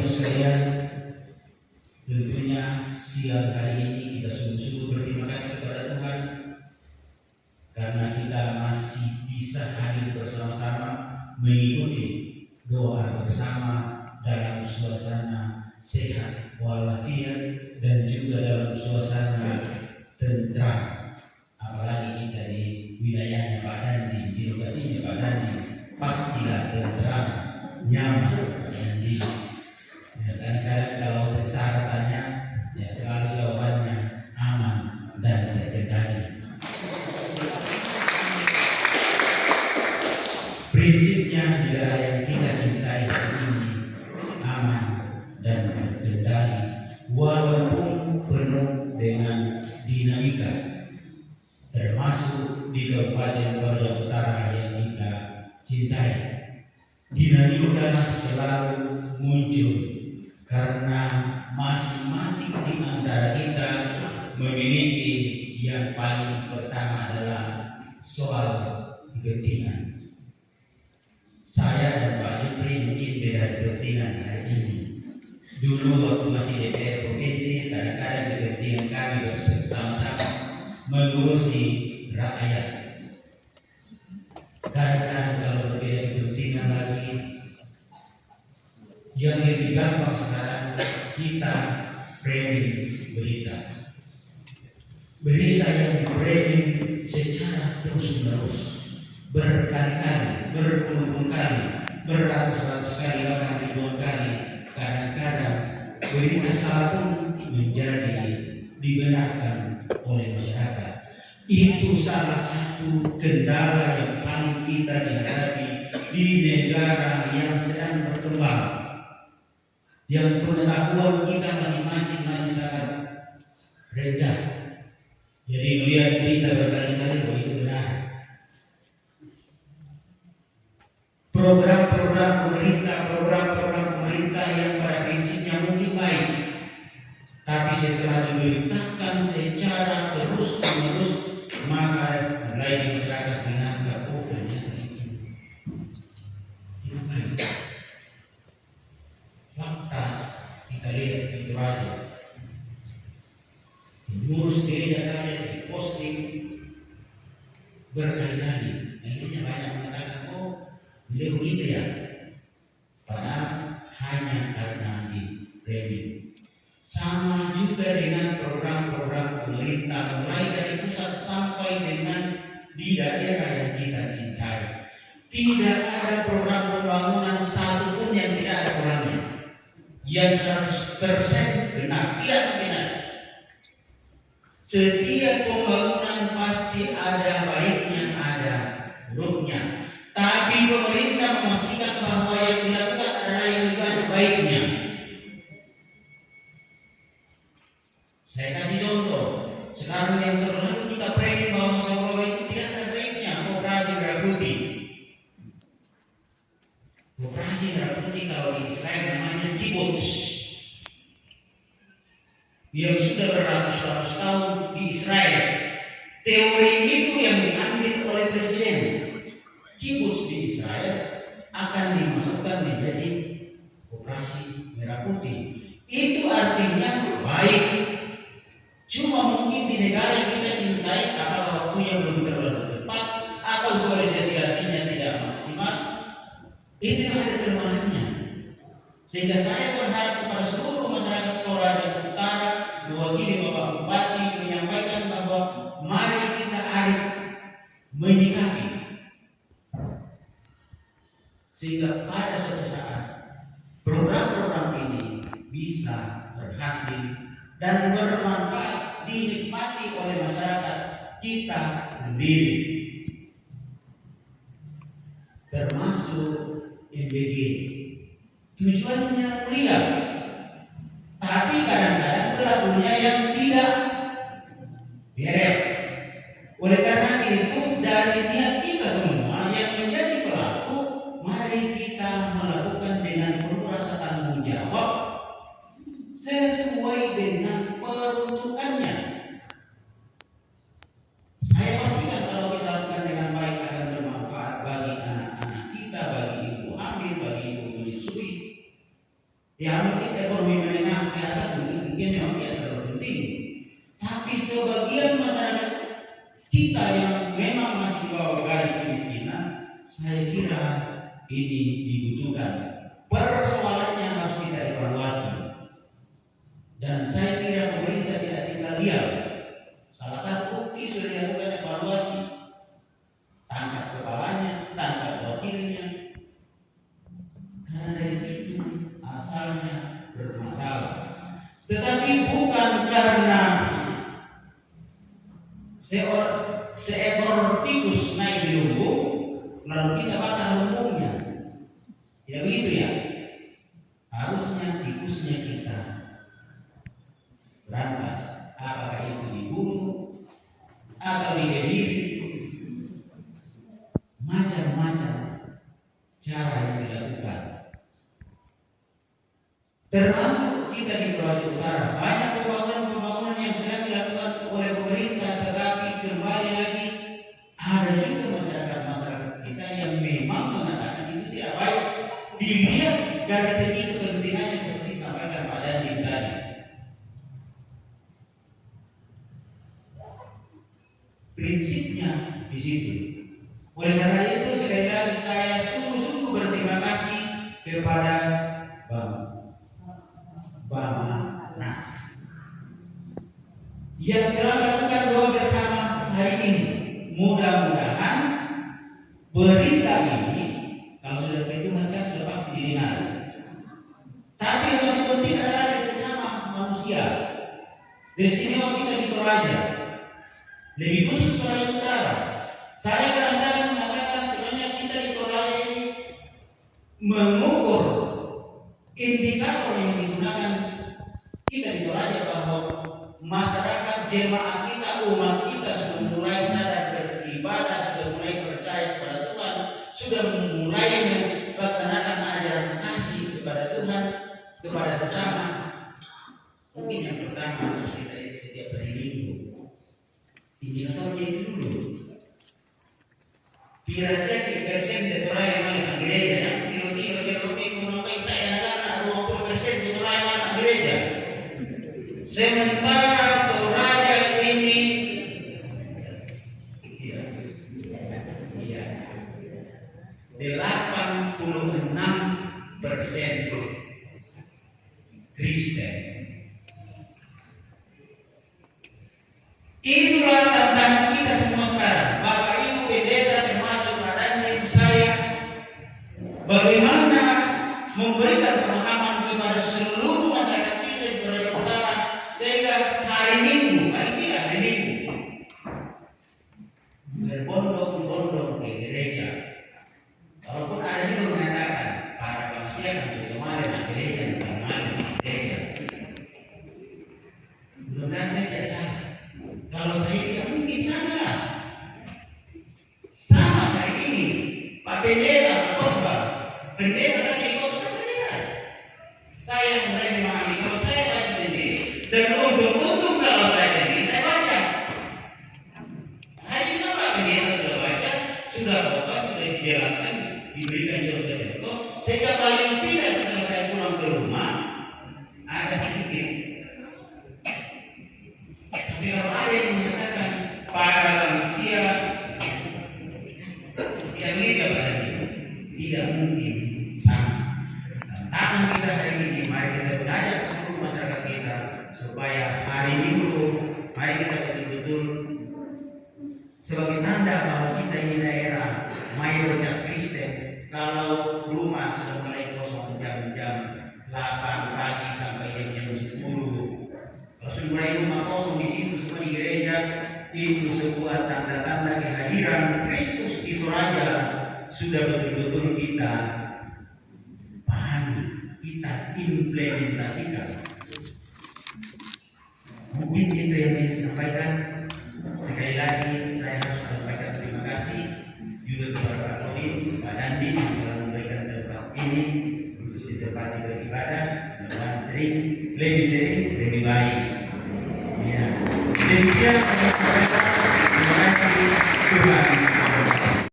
sekalian, tentunya siang hari ini kita sungguh-sungguh berterima kasih kepada Tuhan karena kita masih bisa hadir bersama-sama mengikuti doa bersama dalam suasana sehat walafiat dan juga dalam suasana tentram. Apalagi kita di wilayahnya Pak Dandi, di lokasinya Pak Dandi, pastilah tentram, nyaman Pak Dandi. Ya, kadang-kadang kalau tentara tanya, ya selalu jawabannya aman dan terkendali. Prinsipnya negara yang kita cintai hari ini aman dan terkendali, walaupun penuh dengan dinamika, termasuk di Kabupaten Toraja Utara yang kita cintai. Dinamika selalu muncul karena masing-masing di antara kita memiliki yang paling pertama adalah soal kepentingan. Saya dan Pak Jupri mungkin beda kepentingan hari ini. Dulu waktu masih DPR provinsi, kadang-kadang kepentingan kami bersama-sama mengurusi rakyat. Kadang-kadang kalau berbeda kepentingan lagi, yang lebih gampang sekarang kita framing berita. Berita yang di-framing secara terus-menerus, berkali-kali, berpuluh-puluh kali, beratus-ratus kali, bahkan ribuan kali. Kadang-kadang berita salah pun menjadi dibenarkan oleh masyarakat. Itu salah satu kendala yang paling kita dihadapi di negara yang sedang berkembang, yang pengetahuan kita masing-masing masih sangat rendah. Jadi melihat berita berkali-kali bahwa itu benar. Program-program pemerintah yang pada prinsipnya mungkin baik, tapi setelah diberitakan secara terus-menerus, maka mulai masyarakat menganggap ternyata itu baik. Fakta kita lihat itu aja. Pengurus gereja saja diposting berkali-kali, akhirnya banyak mengatakan, beliau begitu ya, padahal hanya karena di-framing. Sama juga dengan program-program pemerintah, mulai dari pusat sampai dengan di daerah yang kita cintai. Tidak ada program pembangunan satupun yang tidak ada orangnya, yang 100% benar, tidak benar. Setiap pembangunan pasti ada baiknya, ada buruknya. Tapi pemerintah memastikan bahwa yang dilakukan adalah yang lebih baiknya. Saya kasih contoh. Sekarang yang terlalu kita framing bahwa seolah itu tidak ada baiknya, operasi merah putih. Operasi merah putih kalau di Israel namanya kibbutz, yang sudah beratus-ratus tahun di Israel. Teori itu yang diambil oleh presiden. Kibbutz di Israel akan dimasukkan menjadi operasi merah putih. Itu artinya baik. Cuma mungkin di negara yang kita cintai, apakah waktunya belum terlalu tepat atau sosialisasinya tidak maksimal, itu yang ada kelemahannya. Sehingga saya berharap kepada seluruh masyarakat Toraja Utara, mewakili Bapak Bupati, menyampaikan bahwa mari kita arif menyikapi, sehingga pada suatu saat program-program ini bisa berhasil dan bermanfaat dinikmati oleh masyarakat kita sendiri, termasuk MBG. Tujuannya mulia, tapi kadang-kadang pelakunya yang tidak beres. Oleh karena itu, dari niat kita semua yang menjadi pelaku, mari kita melakukan dengan penuh rasa tanggung jawab sesuai dengan peruntukannya. Saya pastikan kalau kita lakukan dengan baik akan bermanfaat bagi anak-anak kita, bagi ibu hamil, bagi ibu menyusui. Ya mungkin ekonomi menengah ke atas mungkin memang tidak terlalu penting. Tapi sebagian masyarakat kita yang memang masih di bawah garis kemiskinan, saya kira ini dibutuhkan. Persoalannya harus kita evaluasi. Dan saya kira pemerintah tidak tinggal diam. Salah satu bukti sudah dilakukan evaluasi. Tangkap kepalanya, tangkap wakilnya. Karena dari situ asalnya bermasalah. Tetapi bukan karena seekor tikus naik di lumbung, lalu kita makan lumbungnya. Tidak begitu ya? Harusnya tikusnya kita berantas. Apakah itu dibunuh atau dikebiri? Macam-macam cara yang dilakukan. Termasuk kita di Toraja Utara, banyak pembangunan yang sedang dilakukan oleh pemerintah, tetapi kembali lagi ada juga masyarakat kita yang memang mengatakan itu tidak baik dilihat dari segi kepentingannya seperti disampaikan Pak Dandim tadi. Prinsipnya di situ. Oleh karena itu sekali lagi saya sungguh-sungguh berterima kasih kepada Bapak Nas yang telah melakukan doa bersama hari ini. Mudah-mudahan berita ini kalau sudah perhitungan kan sudah pasti didengar. Tapi yang masih penting adalah sesama manusia. Istimewa kita di Toraja, lebih khusus Toraja Utara. Saya kadang-kadang mengatakan sebenarnya kita di Toraja ini mengukur indikator yang digunakan kita di Toraja bahwa masyarakat jemaat kita, umat kita sudah mulai sadar beribadah, sudah mulai percaya kepada Tuhan, sudah mulai melaksanakan ajaran kasih kepada Tuhan, kepada sesama. Mungkin yang pertama harus kita lihat setiap hari Minggu. Indikatornya itu dulu. Pirasnya persen di Toraja mana gereja, yang tiro-tiro minggu sampai kaya negara 20% di Toraja mana gereja. Sementara Toraja ini iya 86% Kristen. Itulah tantangan kita semua sekarang. Bapak Ibu pendeta termasuk Adan saya, bagaimana memberikan pemahaman kepada seluruh masyarakat kita di Toraja Utara sehingga hari Minggu berbondong-bondong ke gereja. Walaupun ada juga mengatakan para pemasihan itu kemarin di gereja, mudah-mudahan saya tidak salah. Kalau saya tidak mungkin salah. Sama hari ini Pak Pendeta, Pak Khotbah, pendeta tadi khotbah saya mulai memahami kalau saya baca sendiri dan untung kalau saya sendiri saya baca. Hari ini Pak Pendeta sudah baca, sudah khotbah, sudah dijelaskan, diberikan contoh-contoh, sehingga paling tidak setelah saya pulang ke rumah ada sedikit. Tapi kalau ada yang mengatakan pada manusia tidak begitu pada dia, tidak mungkin sama. Tantangan kita hari ini, mari kita mengajak seluruh masyarakat kita supaya hari Minggu, mari kita betul-betul sebagai tanda bahwa kita ini daerah mayoritas Kristen. Kalau rumah sudah mulai kosong jam-jam 8 pagi sampai jam 10, kalau sudah mulai rumah kosong di situ semua di gereja, itu sebuah tanda-tanda kehadiran Kristus di Toraja sudah betul-betul kita pahami, kita implementasikan. Mungkin itu yang bisa saya sampaikan. Sekali lagi saya harus menyampaikan terima kasih juga kepada Pak Kodim, Pak Dandim yang telah memberikan tempat ini untuk ditempati beribadah. Mudah-mudahan lebih sering, lebih baik.